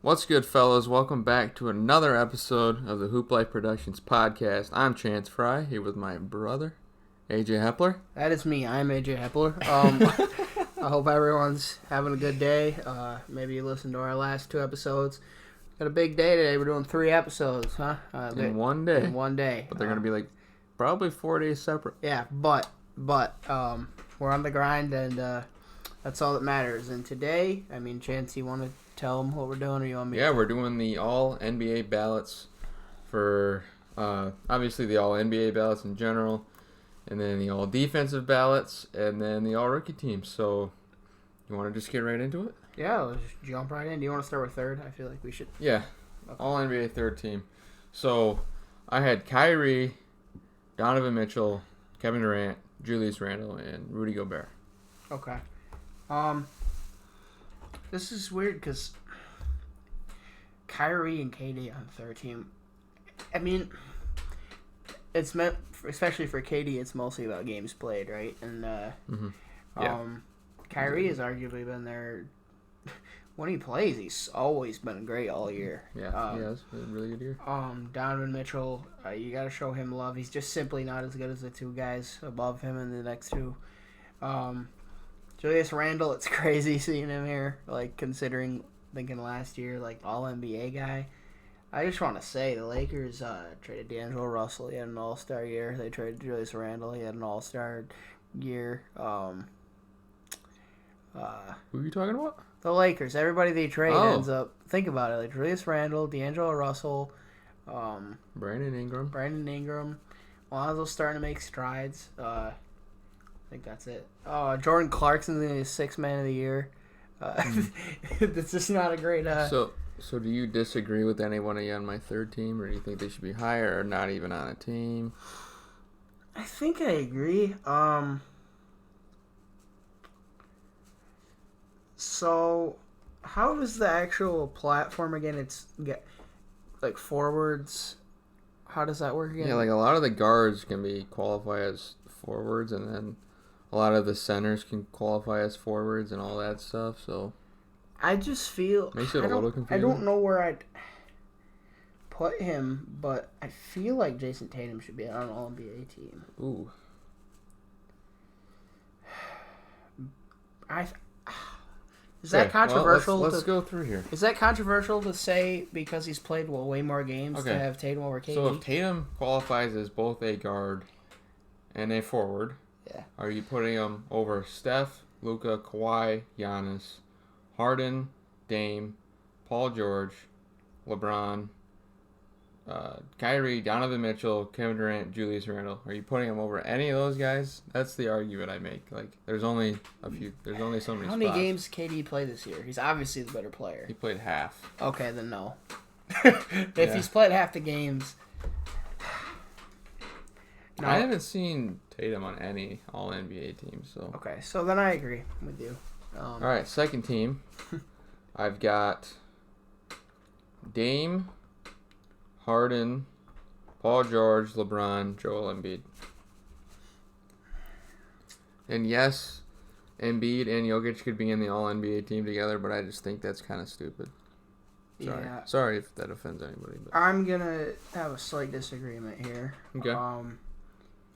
What's good, fellas? Welcome back to another episode of the Hoop Life Productions podcast. I'm Chance Fry, here with my brother, AJ Hepler. That is me. I'm AJ Hepler. I hope everyone's having a good day. Maybe you listened to our last two episodes. Got a big day today. We're doing 3 episodes, huh? In one day. In one day. But they're going to be like probably 4 days separate. Yeah, but we're on the grind, and that's all that matters. And today, Chance, you want to tell them what we're doing, or you want me? Yeah, we're doing the all NBA ballots for obviously the all NBA ballots in general, and then the all defensive ballots, and then the all rookie teams. So, you want to just get right into it? Yeah, let's just jump right in. Do you want to start with third? I feel like we should. Yeah, okay. All NBA third team. So, I had Kyrie, Donovan Mitchell, Kevin Durant, Julius Randle, and Rudy Gobert. Okay. This is weird because Kyrie and KD on third team. I mean, it's meant, especially for KD, it's mostly about games played, right? And Kyrie has arguably been there. When he plays, he's always been great all year. Yeah, he has a really good year. Donovan Mitchell, you got to show him love. He's just simply not as good as the two guys above him and the next two. Julius Randle, it's crazy seeing him here, thinking last year, all NBA guy. I just want to say, the Lakers traded D'Angelo Russell. He had an all-star year. They traded Julius Randle. He had an all-star year. Who are you talking about? The Lakers. Everybody they trade ends up, think about it, Julius Randle, D'Angelo Russell, Brandon Ingram. Lonzo's starting to make strides. I think that's it. Jordan Clarkson's in his 6th man of the year. It's just not a great. So do you disagree with anyone of you on my third team, or do you think they should be higher, or not even on a team? I think I agree. So, how does the actual platform again? It's forwards. How does that work again? Yeah, a lot of the guards can be qualify as forwards, and then a lot of the centers can qualify as forwards and all that stuff. So I just feel makes it a little confusing. I don't know where I'd put him, but I feel like Jason Tatum should be on an All NBA team. Ooh. Is that controversial? Well, let's go through here. Is that controversial to say because he's played way more games to have Tatum over KD? So if Tatum qualifies as both a guard and a forward, are you putting him over Steph, Luka, Kawhi, Giannis, Harden, Dame, Paul George, LeBron, Kyrie, Donovan Mitchell, Kevin Durant, Julius Randle? Are you putting him over any of those guys? That's the argument I make. There's only a few. There's only so many. How many games KD play this year? He's obviously the better player. He played half. Okay, then no. If he's played half the games. No. I haven't seen Tatum on any All-NBA team, so. Okay, so then I agree with you. All right, second team. I've got Dame, Harden, Paul George, LeBron, Joel Embiid. And yes, Embiid and Jokic could be in the All-NBA team together, but I just think that's kind of stupid. Sorry. Yeah. Sorry if that offends anybody. But I'm going to have a slight disagreement here. Okay.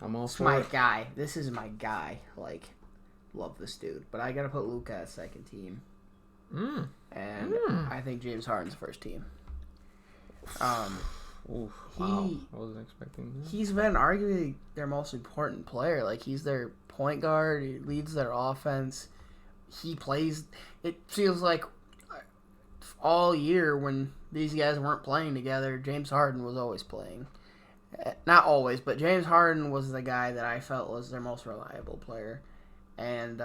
I'm all for my it. guy. This is my guy. Love this dude. But I got to put Luka as second team. And I think James Harden's first team. Oof, wow. I wasn't expecting that. He's been arguably their most important player. He's their point guard. He leads their offense. He plays. It feels like all year when these guys weren't playing together, James Harden was always playing. Not always, but James Harden was the guy that I felt was their most reliable player. And,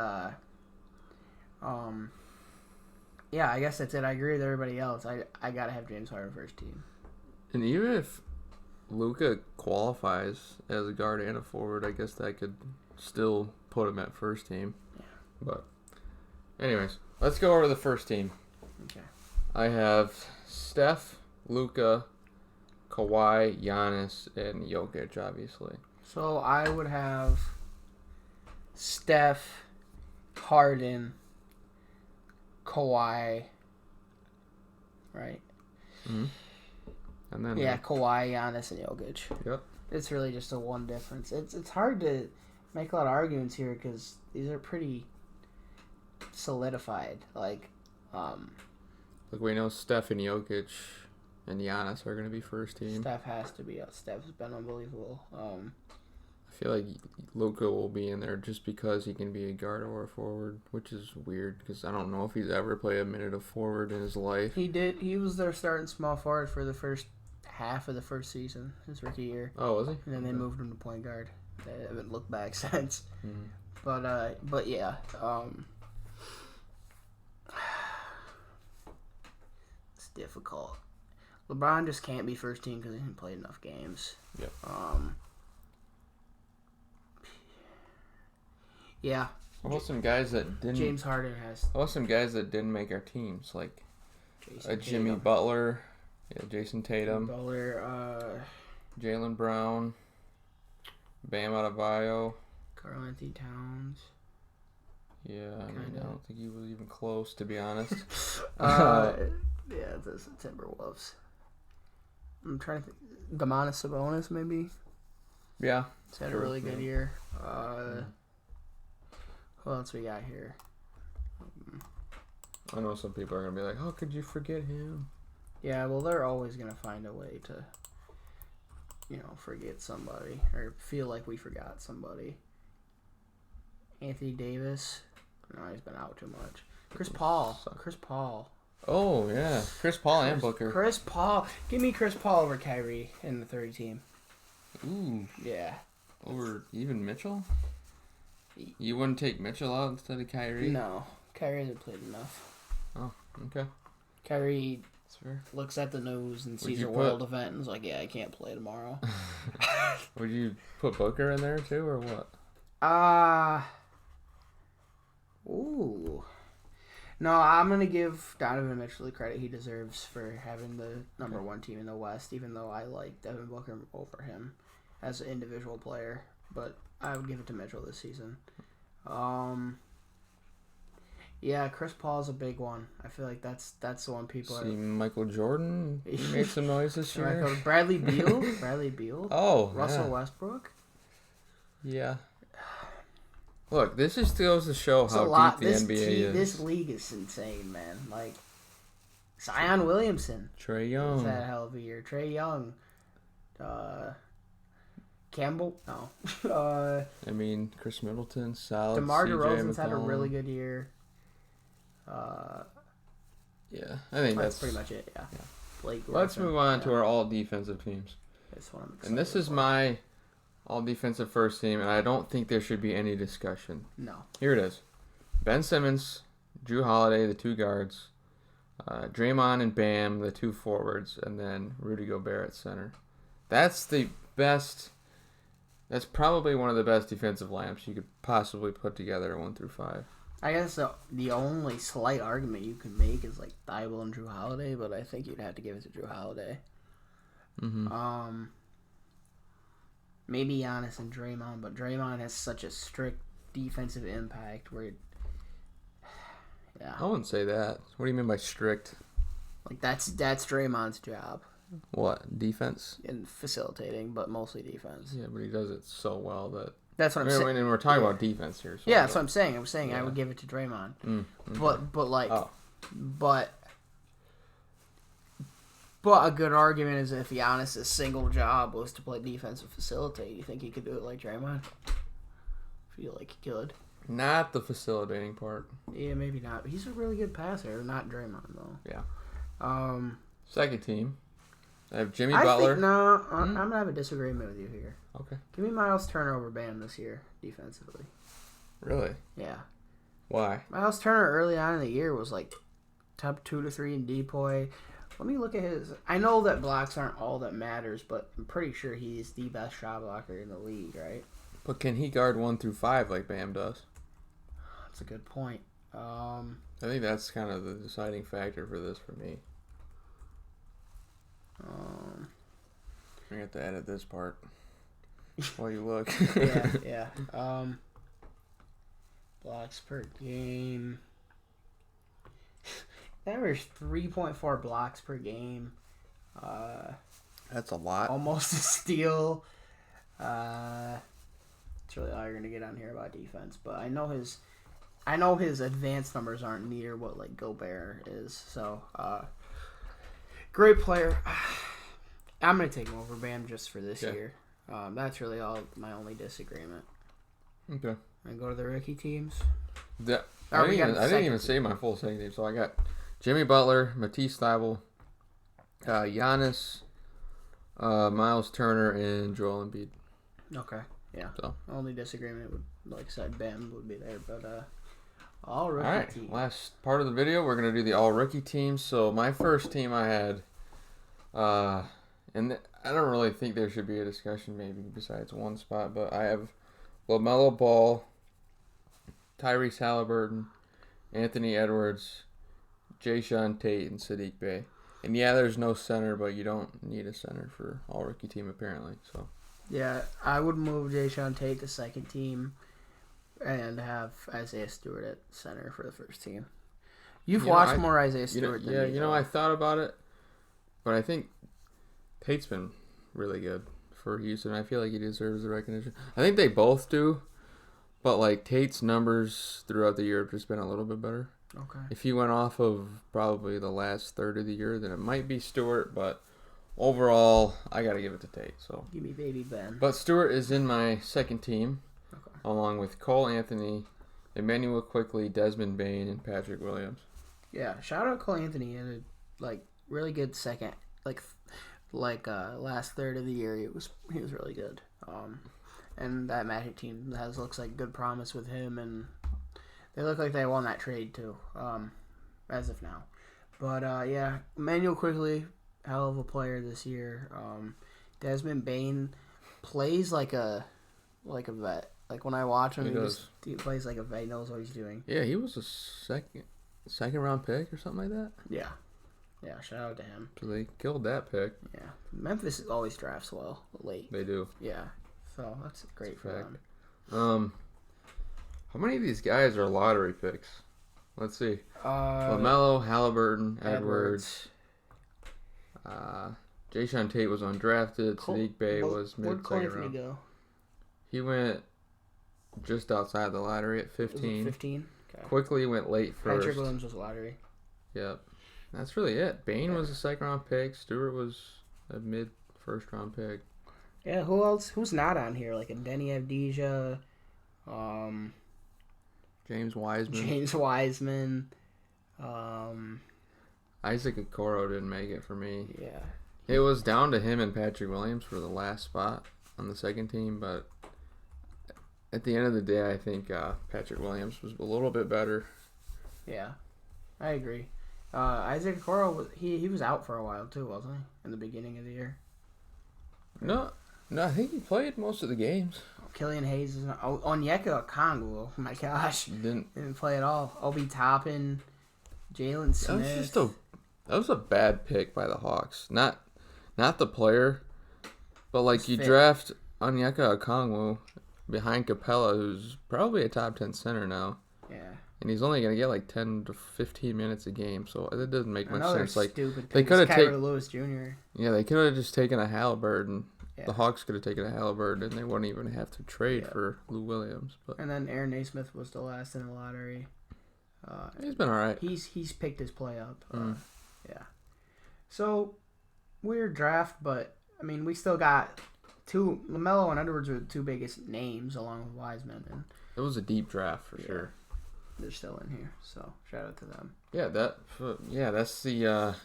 yeah, I guess that's it. I agree with everybody else. I got to have James Harden first team. And even if Luka qualifies as a guard and a forward, I guess that could still put him at first team. Yeah. But, anyways, let's go over to the first team. Okay. I have Steph, Luka, Kawhi, Giannis, and Jokic, obviously. So I would have Steph, Harden, Kawhi, right? Mm-hmm. And then Kawhi, Giannis, and Jokic. Yep. It's really just a one difference. It's hard to make a lot of arguments here because these are pretty solidified. Like we know Steph and Jokic and Giannis are going to be first team. Steph has to be. Steph's been unbelievable. I feel like Luka will be in there just because he can be a guard or a forward, which is weird because I don't know if he's ever played a minute of forward in his life. He did. He was their starting small forward for the first half of the first season, his rookie year. Oh, was he? And then they moved him to point guard. They haven't looked back since. Mm-hmm. But yeah. It's difficult. LeBron just can't be first team because he didn't play enough games. Yep. Yeah. How about some guys that didn't? James Harden has. How about some guys that didn't make our teams, like Jimmy Tatum. Butler, Jason Tatum, Butler, Jaylen Brown, Bam Adebayo. Karl Anthony Towns. Yeah, I don't think he was even close, to be honest. Yeah, the Timberwolves. I'm trying to think. Domantas Sabonis, maybe. Yeah, he's had a really good year. Who else we got here? I know some people are gonna be like, "How could you forget him?" Yeah, well, they're always gonna find a way to, forget somebody or feel like we forgot somebody. Anthony Davis. No, he's been out too much. Chris Paul. Oh yeah, Chris Paul and Booker. Chris Paul. Give me Chris Paul over Kyrie in the 30 team. Ooh. Yeah. Over even Mitchell? You wouldn't take Mitchell out instead of Kyrie? No. Kyrie hasn't played enough. Oh, okay. Kyrie looks at the news and sees a world event and is like, yeah, I can't play tomorrow. Would you put Booker in there too, or what? Ooh. No, I'm going to give Donovan Mitchell the credit he deserves for having the number one team in the West, even though I like Devin Booker over him as an individual player. But I would give it to Mitchell this season. Yeah, Chris Paul's a big one. I feel like that's the one people are... Michael Jordan he made some noise this year. Bradley Beal. Oh, Russell Westbrook. Yeah. Look, this just goes to show how deep the NBA is. This league is insane, man. Like, Zion Williamson. Trae Young. He's had a hell of a year. Trae Young. Campbell? No. I mean, Chris Middleton, solid. DeMar DeRozan's had a really good year. Yeah, I think that's pretty much it, yeah. Blake Griffin. Let's move on to our all-defensive teams. And this is my all-defensive first team, and I don't think there should be any discussion. No. Here it is. Ben Simmons, Jrue Holiday, the two guards, Draymond and Bam, the two forwards, and then Rudy Gobert at center. That's the best... That's probably one of the best defensive lineups you could possibly put together 1 through 5. I guess the only slight argument you can make is like Thibault and Jrue Holiday, but I think you'd have to give it to Jrue Holiday. Mm-hmm. Maybe Giannis and Draymond, but Draymond has such a strict defensive impact where I wouldn't say that. What do you mean by strict? Like that's Draymond's job. What? Defense? And facilitating, but mostly defense. Yeah, but he does it so well that... That's what I'm saying. And we're talking about defense here. So that's what I'm saying. I'm saying I would give it to Draymond. But a good argument is if Giannis' single job was to play defense and facilitate, you think he could do it like Draymond? I feel like he could. Not the facilitating part. Yeah, maybe not. But he's a really good passer. Not Draymond, though. Yeah. Second team. I have Jimmy Butler. I'm going to have a disagreement with you here. Okay. Give me Miles Turner over Bam this year, defensively. Really? Yeah. Why? Miles Turner early on in the year was like top 2 to 3 in DPOY. Let me look at his... I know that blocks aren't all that matters, but I'm pretty sure he's the best shot blocker in the league, right? But can he guard 1 through 5 like Bam does? That's a good point. I think that's kind of the deciding factor for this for me. I have to edit this part while you look. Yeah. Blocks per game. averaged 3.4 blocks per game. That's a lot. Almost a steal. It's really all you're gonna get on here about defense, but I know his advanced numbers aren't near what like Gobert is. So, great player. I'm gonna take him over Bam just for this year. That's really my only disagreement. Okay. And go to the rookie teams. I didn't even say my full second team. So I got Jimmy Butler, Matisse Thybulle, Giannis, Miles Turner, and Joel Embiid. Okay. Yeah. So only disagreement would, like I said, Bam would be there, but all rookie teams. Last part of the video, we're gonna do the all rookie teams. So my first team I had, and I don't really think there should be a discussion maybe besides one spot, but I have LaMelo Ball, Tyrese Halliburton, Anthony Edwards, Jayshawn Tate, and Sadiq Bey. And yeah, there's no center, but you don't need a center for all rookie team apparently. So yeah, I would move Jayshawn Tate to second team and have Isaiah Stewart at center for the first team. You've watched more Isaiah Stewart than me. I thought about it, but I think Tate's been really good for Houston. I feel like he deserves the recognition. I think they both do, but like Tate's numbers throughout the year have just been a little bit better. Okay. If he went off of probably the last third of the year, then it might be Stewart, but overall, I got to give it to Tate. So give me baby Ben. But Stewart is in my second team, along with Cole Anthony, Emmanuel Quickley, Desmond Bane, and Patrick Williams. Yeah, shout out Cole Anthony in a really good second, last third of the year. He was really good. And that Magic team looks like good promise with him, and they look like they won that trade too, as of now. But yeah, Emmanuel Quickley, hell of a player this year. Desmond Bane plays like a vet. Like when I watch him, he plays like a vet. He knows what he's doing. Yeah, he was a second round pick or something like that. Yeah, shout out to him. So they killed that pick. Yeah, Memphis always drafts well late. They do. Yeah, so that's great for them. How many of these guys are lottery picks? Let's see. LaMelo, Halliburton, Edwards. Jayshawn Tate was undrafted. Sadiq Bey was mid-second round. Go? He went just outside the lottery at 15. 15? Okay. Quickly went late first. Patrick Williams was lottery. Yep. That's really it. Bane was a second-round pick. Stewart was a mid-first-round pick. Yeah, who else? Who's not on here? Like a Denny Avdija, James Wiseman. Isaac Okoro didn't make it for me. Yeah. It was down to him and Patrick Williams for the last spot on the second team, but at the end of the day, I think Patrick Williams was a little bit better. Yeah, I agree. Isaac Okoro, he was out for a while too, wasn't he? In the beginning of the year. No, I think he played most of the games. Killian Hayes is Onyeka Okongwu. Oh my gosh, didn't play at all. Obi Toppin, Jalen Smith. That was a bad pick by the Hawks. Not the player, but like you draft Onyeka Okongwu behind Capella, who's probably a top 10 center now. Yeah. And he's only gonna get like 10 to 15 minutes a game, so it doesn't make much sense. Like they could have taken Lewis Jr. Yeah, they could have just taken a Halliburton. Yeah. The Hawks could have taken a Halliburton, and they wouldn't even have to trade for Lou Williams. But and then Aaron Naismith was the last in the lottery. He's been all right. He's picked his play up. Yeah. So weird draft, but I mean we still got LaMelo and Edwards are the two biggest names along with Wiseman, and it was a deep draft for sure. They're still in here, so shout out to them. Yeah, that's the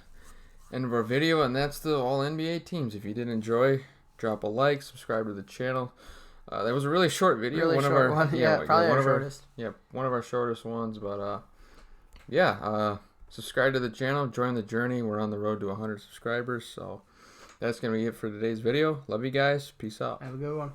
end of our video, and that's the all NBA teams. If you did enjoy, drop a like, subscribe to the channel. That was a really short video. Probably our shortest. One of our shortest ones, but subscribe to the channel, join the journey. We're on the road to 100 subscribers, so that's gonna be it for today's video. Love you guys. Peace out. Have a good one.